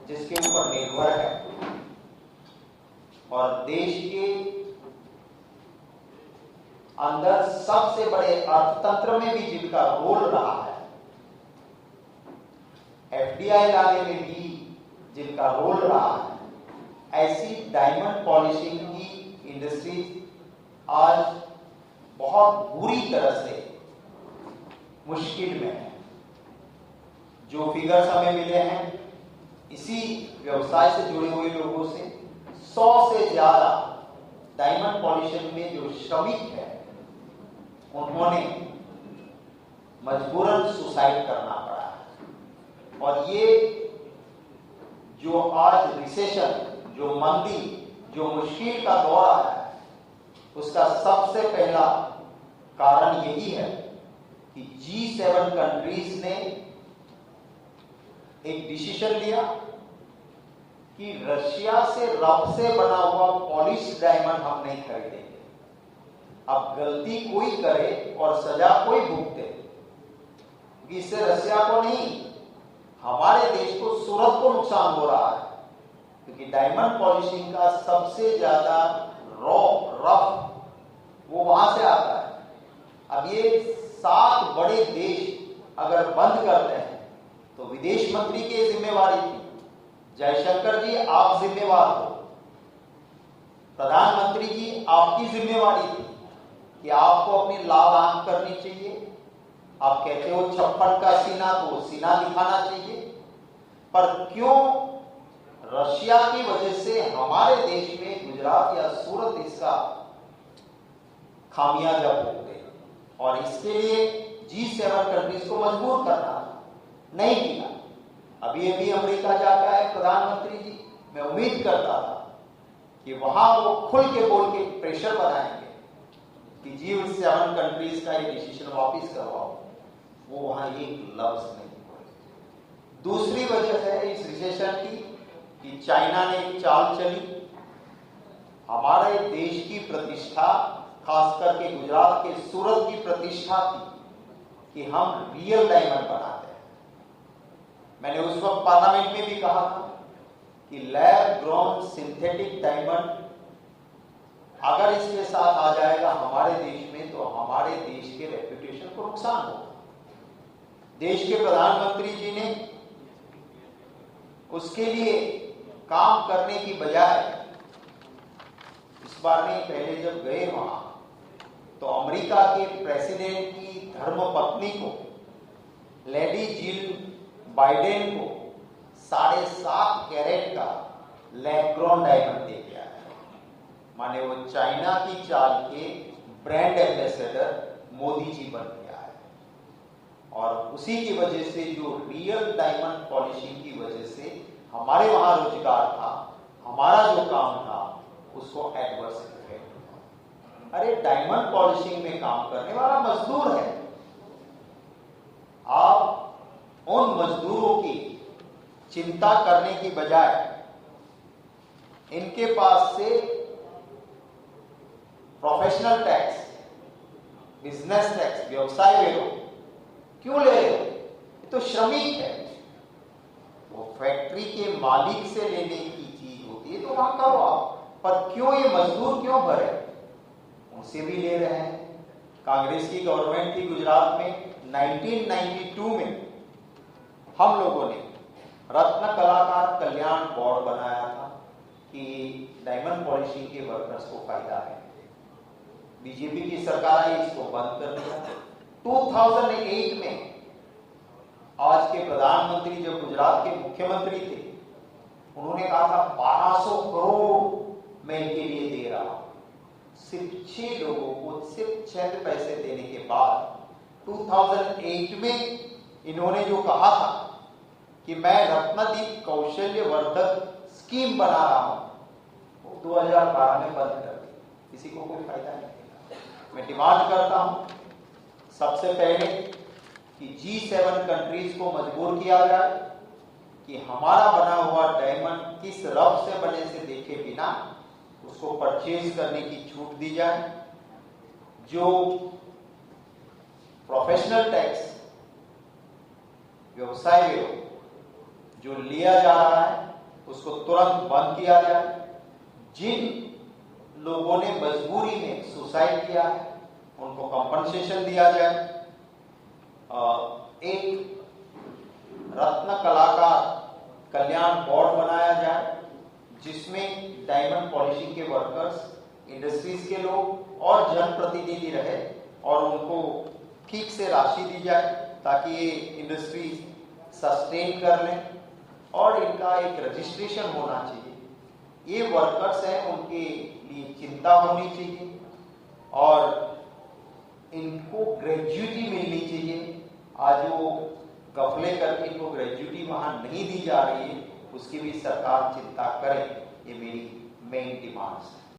जिसके ऊपर निर्भर है और देश के अंदर सबसे बड़े अर्थतंत्र में भी जिनका रोल रहा है, एफडीआई लाने में भी जिनका रोल रहा है, ऐसी डायमंड पॉलिशिंग की इंडस्ट्री आज बहुत बुरी तरह से मुश्किल में है। जो फिगर्स हमें मिले हैं इसी व्यवसाय से जुड़े हुए लोगों से, 100 से ज्यादा डायमंड पॉलिशिंग में जो श्रमिक है उन्होंने मजबूरन सुसाइड करना पड़ा है। और ये जो आज रिसेशन, जो मंदी, जो मुश्किल का दौर आया है, उसका सबसे पहला कारण यही है कि G7 कंट्रीज ने एक डिसीजन लिया कि रशिया से रफ से बना हुआ पॉलिश डायमंड हम नहीं खरीदेंगे। अब गलती कोई करे और सजा कोई भुगते, इससे रशिया को नहीं, हमारे देश को, सूरत को नुकसान हो रहा है, क्योंकि डायमंड पॉलिशिंग का सबसे ज्यादा रफ वो वहां से आता है। अब ये 7 बड़े देश अगर बंद करते हैं तो विदेश मंत्री की जिम्मेवारी थी, जयशंकर जी आप जिम्मेवार हो, प्रधानमंत्री जी आपकी जिम्मेवारी थी कि आपको अपनी लाभ आंख करनी चाहिए। आप कहते हो 56 का सीना, तो सीना दिखाना चाहिए। पर क्यों रशिया की वजह से हमारे देश में गुजरात या सूरत इसका खामियाजा भोग गए? और इसके लिए G7 कंट्रीज को मजबूर करना नहीं किया। अभी अमेरिका जाकर आए प्रधानमंत्री जी, मैं उम्मीद करता था कि वहां वो खुल के बोल के प्रेशर बनाएंगे कि G7 कंट्रीज का ये डिसीजन वापस करवाओ। वो वहां एक लफ्ज नहीं बोले। दूसरी वजह है इस रिसेशन की कि चाइना ने एक चाल चली, हमारे देश की प्रतिष्ठा, खास करके गुजरात के सूरत की प्रतिष्ठा थी कि हम रियल डायमंड बनाते हैं। मैंने उस वक्त पार्लियामेंट में भी कहा था कि लैब ग्रोन सिंथेटिक डायमंड अगर इसके साथ आ जाएगा हमारे देश में, तो हमारे देश के रेपुटेशन को नुकसान होगा। देश के प्रधानमंत्री जी ने उसके लिए काम करने की बजाय, इस बार नहीं, पहले जब गए वहां तो अमेरिका के प्रेसिडेंट की धर्मपत्नी को, लेडी जिल बाइडेन को 7.5 कैरेट का लैब ग्रोन डायमंड दे दिया है। माने वो चाइना की चाल के ब्रांड एम्बेसडर मोदी जी बन गया है। और उसी की वजह से, जो रियल डायमंड पॉलिशिंग की वजह से हमारे वहां रोजगार था, हमारा जो काम था, उसको एडवर्स इफेक्ट हुआ। अरे डायमंड पॉलिशिंग में काम करने वाला मजदूर है, आप उन मजदूरों की चिंता करने की बजाय इनके पास से प्रोफेशनल टैक्स, बिजनेस टैक्स, व्यवसाय वेरो क्यों ले रहे हो? ये तो श्रमिक है, वो फैक्ट्री के मालिक से लेने की चीज होती है, तो वहां करो आप। पर क्यों ये मजदूर क्यों भरे? उनसे भी ले रहे हैं। कांग्रेस की गवर्नमेंट थी गुजरात में, 1992 में हम लोगों ने रत्न कलाकार कल्याण बोर्ड बनाया था कि डायमंड पॉलिशिंग के वर्कर्स को फायदा है। बीजेपी की सरकार आई, इसको बंद कर दिया। 2008 में आज के प्रधानमंत्री जब गुजरात के मुख्यमंत्री थे, उन्होंने कहा था 1200 करोड़ मैं इनके लिए दे रहा हूं। सिर्फ 6 लोगों को सिर्फ 6 पैसे देने के बाद 2008 में इन्होंने जो कहा था कि मैं रत्नदीप कौशल्य वर्धक स्कीम बना रहा हूं, वो 2012 में बंद कर दी। किसी को कोई फायदा नहीं मिला। मैं डिमांड करता हूं सबसे पहले कि G7 कंट्रीज को मजबूर किया जाए कि हमारा बना हुआ डायमंड किस रफ से बने से देखे बिना उसको परचेज करने की छूट दी जाए। जो प्रोफेशनल टैक्स, व्यवसाय वेरो जो लिया जा रहा है, उसको तुरंत बंद किया जाए। जिन लोगों ने मजबूरी में सुसाइड किया है उनको कंपनसेशन दिया जाए। एक रत्न कलाकार कल्याण बोर्ड बनाया जाए जिसमें डायमंड पॉलिशिंग के वर्कर्स, इंडस्ट्रीज के लोग और जनप्रतिनिधि रहे और उनको ठीक से राशि दी जाए ताकि ये इंडस्ट्री सस्टेन कर लें और इनका एक रजिस्ट्रेशन होना चाहिए। ये वर्कर्स हैं, उनके लिए चिंता होनी चाहिए और इनको ग्रेजुइटी मिलनी चाहिए। आज वो गफले करके इनको ग्रेजुइटी वहां नहीं दी जा रही है, उसकी भी सरकार चिंता करे। ये मेरी मेन डिमांड्स है।